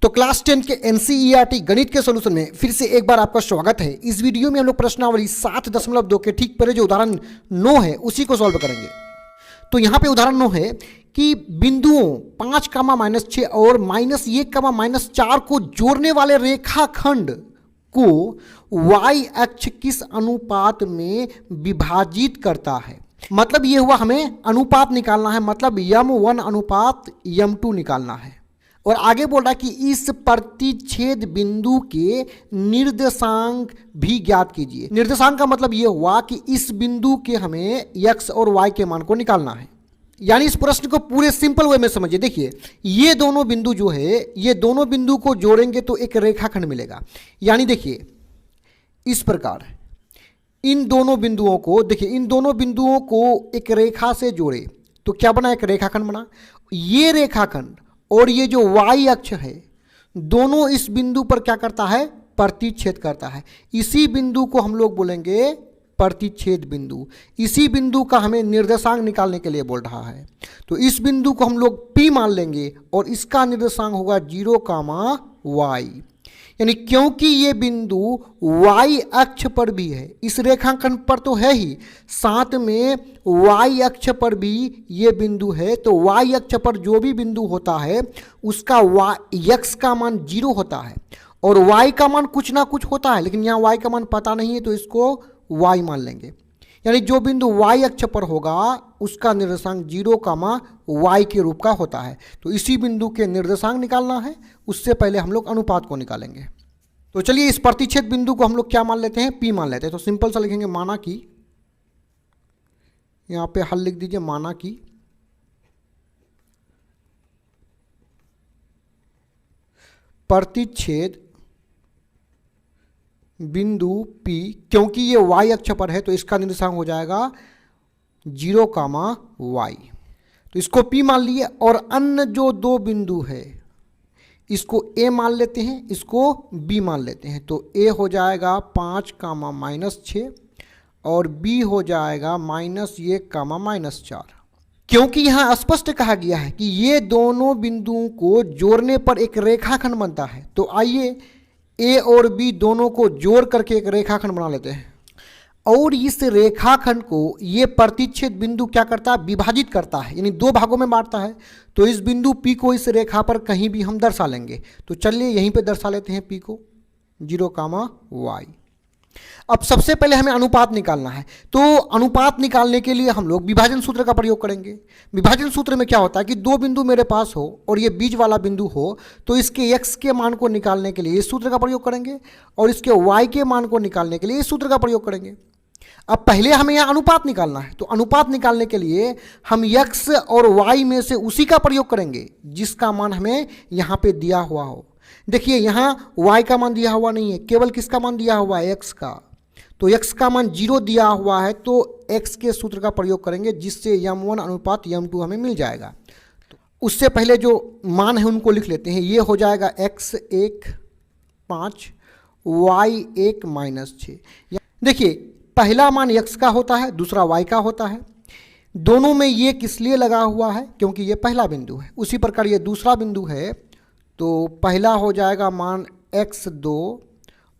तो क्लास 10 के एनसीईआरटी गणित के सॉल्यूशन में फिर से एक बार आपका स्वागत है। इस वीडियो में हम लोग प्रश्नावली 7.2 के ठीक पहले जो उदाहरण 9 है उसी को सॉल्व करेंगे। तो यहाँ पे उदाहरण 9 है कि बिंदुओं 5, -6 और -1, -4 को जोड़ने वाले रेखाखंड को y अक्ष किस अनुपात में विभाजित करता है। मतलब ये हुआ हमें अनुपात निकालना है, मतलब m1 अनुपात m2 निकालना है। और आगे बोल रहा है कि इस प्रतिच्छेद बिंदु के निर्देशांक भी ज्ञात कीजिए। निर्देशांक का मतलब ये हुआ कि इस बिंदु के हमें x और y के मान को निकालना है। यानी इस प्रश्न को पूरे सिंपल वे में समझिए। देखिए ये दोनों बिंदु जो है, ये दोनों बिंदु को जोड़ेंगे तो एक रेखाखंड मिलेगा। यानी देखिए इस प्रकार इन दोनों बिंदुओं को, देखिए इन दोनों बिंदुओं को एक रेखा से जोड़े तो क्या बना, एक रेखाखंड बना। ये रेखाखंड और ये जो y अक्ष है दोनों इस बिंदु पर क्या करता है, प्रतिच्छेद करता है। इसी बिंदु को हम लोग बोलेंगे प्रतिच्छेद बिंदु। इसी बिंदु का हमें निर्देशांक निकालने के लिए बोल रहा है। तो इस बिंदु को हम लोग P मान लेंगे और इसका निर्देशांक होगा 0, y। यानी क्योंकि ये बिंदु y अक्ष पर भी है, इस रेखांकन पर तो है ही, साथ में y अक्ष पर भी ये बिंदु है। तो y अक्ष पर जो भी बिंदु होता है उसका x का मान 0 होता है और y का मान कुछ ना कुछ होता है, लेकिन यहाँ y का मान पता नहीं है तो इसको y मान लेंगे। यानी जो बिंदु y अक्ष पर होगा उसका निर्देशांक 0, y के रूप का होता है। तो इसी बिंदु के निर्देशांक निकालना है, उससे पहले हम लोग अनुपात को निकालेंगे। तो चलिए इस प्रतिच्छेद बिंदु को हम लोग क्या मान लेते हैं, P मान लेते हैं। तो सिंपल सा लिखेंगे माना कि, यहाँ पे हल लिख दीजिए, माना कि प्रतिच्छेद बिंदु P, क्योंकि ये y अक्ष पर है तो इसका निर्देशांक हो जाएगा 0, y। तो इसको P मान लिए। और अन्य जो दो बिंदु है इसको A मान लेते हैं, इसको B मान लेते हैं। तो A हो जाएगा 5, -6 और B हो जाएगा -1, -4। क्योंकि यहाँ स्पष्ट कहा गया है कि ये दोनों बिंदुओं को जोड़ने पर एक रेखाखंड बनता है। तो आइए A और B दोनों को जोड़ करके एक रेखाखंड बना लेते हैं। और इस रेखाखंड को ये प्रतिच्छेद बिंदु क्या करता है, विभाजित करता है, यानी दो भागों में बांटता है। तो इस बिंदु P को इस रेखा पर कहीं भी हम दर्शा लेंगे। तो चलिए यहीं पे दर्शा लेते हैं P को 0, y। अब सबसे पहले हमें अनुपात निकालना है। तो अनुपात निकालने के लिए हम लोग विभाजन सूत्र का प्रयोग करेंगे। विभाजन सूत्र में क्या होता है कि दो बिंदु मेरे पास हो और ये बीच वाला बिंदु हो तो इसके x के मान को निकालने के लिए इस सूत्र का प्रयोग करेंगे और इसके y के मान को निकालने के लिए इस सूत्र का प्रयोग करेंगे। अब पहले हमें यहाँ अनुपात निकालना है। तो अनुपात निकालने के लिए हम x और y में से उसी का प्रयोग करेंगे जिसका मान हमें यहाँ पे दिया हुआ हो। देखिए यहाँ y का मान दिया हुआ नहीं है, केवल किसका मान दिया हुआ है, x का। तो x का मान 0 दिया हुआ है तो x के सूत्र का प्रयोग करेंगे जिससे m1 अनुपात m2 हमें मिल जाएगा। तो उससे पहले जो मान है उनको लिख लेते हैं। ये हो जाएगा x1 5, y1 -6। देखिए पहला मान x का होता है, दूसरा y का होता है। दोनों में ये किस लिए लगा हुआ है, क्योंकि ये पहला बिंदु है। उसी प्रकार ये दूसरा बिंदु है तो पहला हो जाएगा मान x2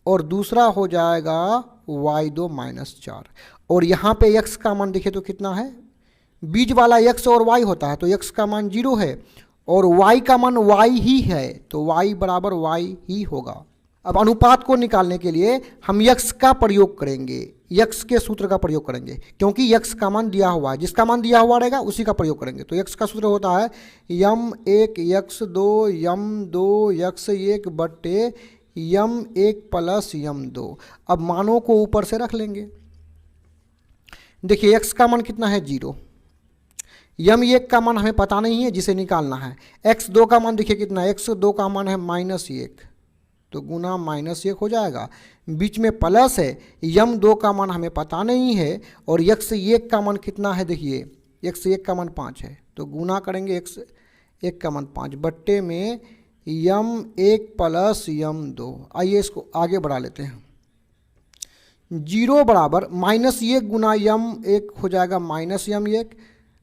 और दूसरा हो जाएगा y2 -4। और यहाँ पे x का मान देखिए तो कितना है, बीच वाला x और y होता है तो x का मान 0 है और y का मान y ही है तो y बराबर y ही होगा। अब अनुपात को निकालने के लिए हम x का प्रयोग करेंगे, x के सूत्र का प्रयोग करेंगे, क्योंकि x का मान दिया हुआ है, जिसका मान दिया हुआ रहेगा उसी का प्रयोग करेंगे। तो x का सूत्र होता है m1 x2 m2 x1 बट्टे m1 प्लस m2। अब मानों को ऊपर से रख लेंगे। देखिए x का मान कितना है, 0। m1 का मान हमें पता नहीं है जिसे निकालना है। x2 का मान देखिए कितना है, x2 का मान है -1 तो गुना -1 हो जाएगा। बीच में प्लस है, m2 का मान हमें पता नहीं है और x1 का मान कितना है, देखिए x1 का मान 5 है तो गुना करेंगे x1 का मान 5 बट्टे में m1 प्लस m2। आइए इसको आगे बढ़ा लेते हैं। 0 बराबर -1 गुना m1 हो जाएगा -m1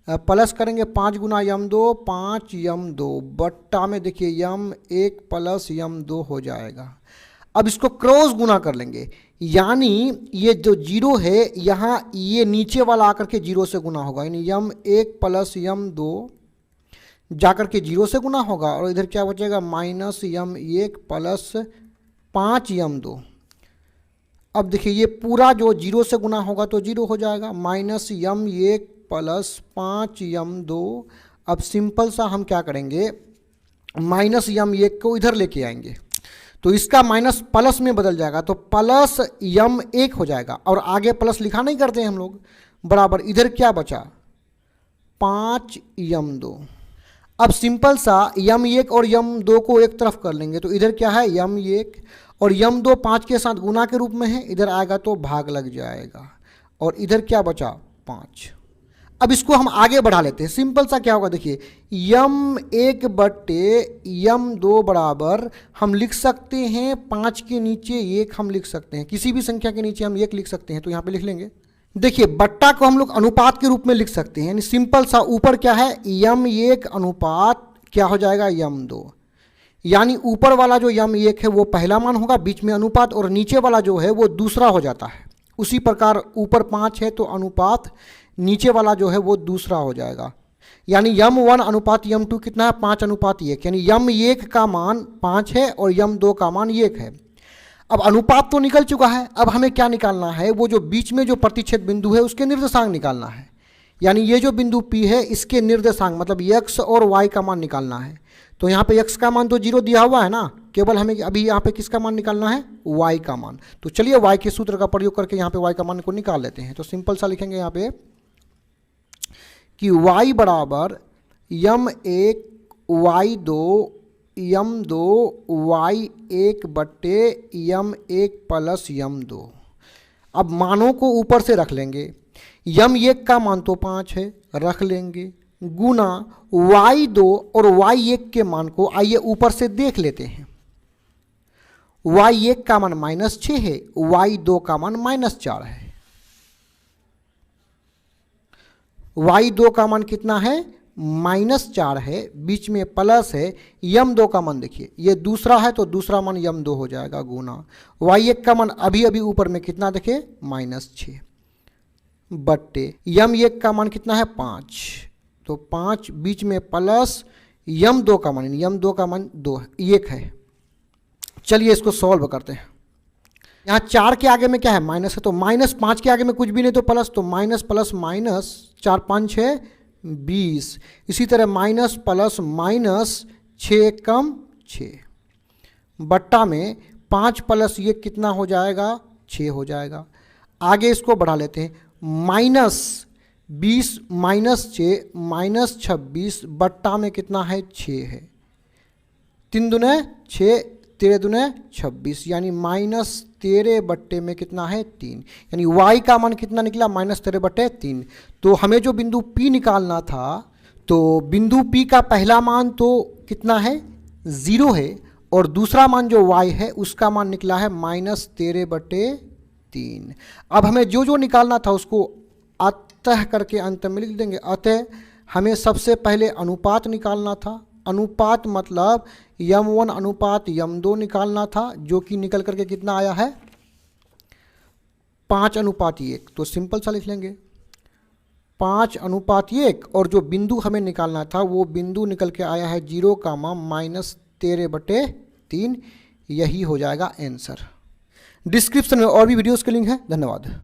प्लस करेंगे 5 गुना यम 2, 5 यम 2 बट्टा में देखिए यम 1 प्लस यम 2 हो जाएगा। अब इसको क्रॉस गुना कर लेंगे, यानी ये जो जीरो है यहाँ ये नीचे वाला आकर के जीरो से गुना होगा, यानी यम 1 प्लस यम 2 जाकर के जीरो से गुना होगा और इधर क्या बचेगा माइनस यम 1 प्लस 5 यम 2। अब देखिए ये पूरा जो जीरो से गुना होगा तो जीरो हो जाएगा, माइनस यम 1 प्लस 5 यम 2। अब सिंपल सा हम क्या करेंगे, माइनस यम 1 को इधर लेके आएंगे तो इसका माइनस प्लस में बदल जाएगा, तो प्लस यम 1 हो जाएगा और आगे प्लस लिखा नहीं करते हैं हम लोग, बराबर इधर क्या बचा 5 यम 2। अब सिंपल सा यम 1 और यम 2 को एक तरफ कर लेंगे तो इधर क्या है यम 1 और यम 2 5 के साथ गुना के रूप में है, इधर आएगा तो भाग लग जाएगा और इधर क्या बचा 5। अब इसको हम आगे बढ़ा लेते हैं, सिंपल सा क्या होगा देखिए यम 1 बट्टे यम 2 बराबर हम लिख सकते हैं 5 के नीचे 1 हम लिख सकते हैं, किसी भी संख्या के नीचे हम 1 लिख सकते हैं, तो यहाँ पे लिख लेंगे। देखिए बट्टा को हम लोग अनुपात के रूप में लिख सकते हैं, यानी सिंपल सा ऊपर क्या है यम 1 अनुपात क्या हो जाएगा यम 2, यानी ऊपर वाला जो यम 1 है वो पहला मान होगा, बीच में अनुपात और नीचे वाला जो है वो दूसरा हो जाता है। उसी प्रकार ऊपर 5 है तो अनुपात, नीचे वाला जो है वो दूसरा हो जाएगा, यानी यम 1 अनुपात यम 2 कितना है 5 अनुपात 1, यानी यम 1 का मान 5 है और यम 2 का मान 1 है। अब अनुपात तो निकल चुका है, अब हमें क्या निकालना है, वो जो बीच में जो प्रतिच्छेद बिंदु है उसके निर्देशांक निकालना है, यानी ये जो बिंदु P है इसके निर्देशांक मतलब x और y का मान निकालना है। तो यहाँ पे x का मान तो 0 दिया हुआ है ना, केवल हमें अभी यहाँ पे किसका मान निकालना है y का मान। तो चलिए y के सूत्र का प्रयोग करके यहाँ पे y का मान को निकाल लेते हैं। तो सिंपल सा लिखेंगे यहाँ पे कि y बराबर यम 1 y 2 यम 2 y 1 बट्टे यम 1 प्लस यम 2। अब मानों को ऊपर से रख लेंगे, यम 1 का मान तो 5 है रख लेंगे, गुना y2 और y1 के मान को आइए ऊपर से देख लेते हैं। y1 का मान -6 है, y2 का मान -4 है। y2 का मान कितना है -4 है, बीच में प्लस है, यम 2 का मान देखिए ये दूसरा है तो दूसरा मान यम 2 हो जाएगा, गुना y1 का मान अभी अभी ऊपर में कितना देखिए -6 बट्टे यम 1 का मान कितना है 5, तो 5 बीच में प्लस यम 2 का मान, यम 2 का मान 1 है। चलिए इसको सॉल्व करते हैं। यहाँ 4 के आगे में क्या है माइनस है, तो -5 के आगे में कुछ भी नहीं तो प्लस, तो माइनस प्लस माइनस 4 5 है 20, इसी तरह माइनस प्लस माइनस 6 कम 6 बट्टा में 5 प्लस ये कितना हो जाएगा 6 हो जाएगा। आगे इसको बढ़ा लेते हैं, -20 -6 -26 बट्टा में कितना है 6 है, 3 दूने 6 13 दूने 26, यानी -13 बट्टे में कितना है 3, यानी y का मान कितना निकला -13 बट्टे 3। तो हमें जो बिंदु P निकालना था, तो बिंदु P का पहला मान तो कितना है 0 है और दूसरा मान जो y है उसका मान निकला है -13 बट्टे 3। अब हमें जो जो निकालना था उसको अतः करके अंत में लिख देंगे। अतः हमें सबसे पहले अनुपात निकालना था, अनुपात मतलब यम 1 अनुपात यम 2 निकालना था, जो कि निकल करके कितना आया है 5 अनुपात 1। तो सिंपल सा लिख लेंगे 5 अनुपात 1 और जो बिंदु हमें निकालना था वो बिंदु निकल के आया है 0 का मान -13 बटे 3, यही हो जाएगा आंसर। डिस्क्रिप्शन में और भी वीडियोस के लिंक है। धन्यवाद।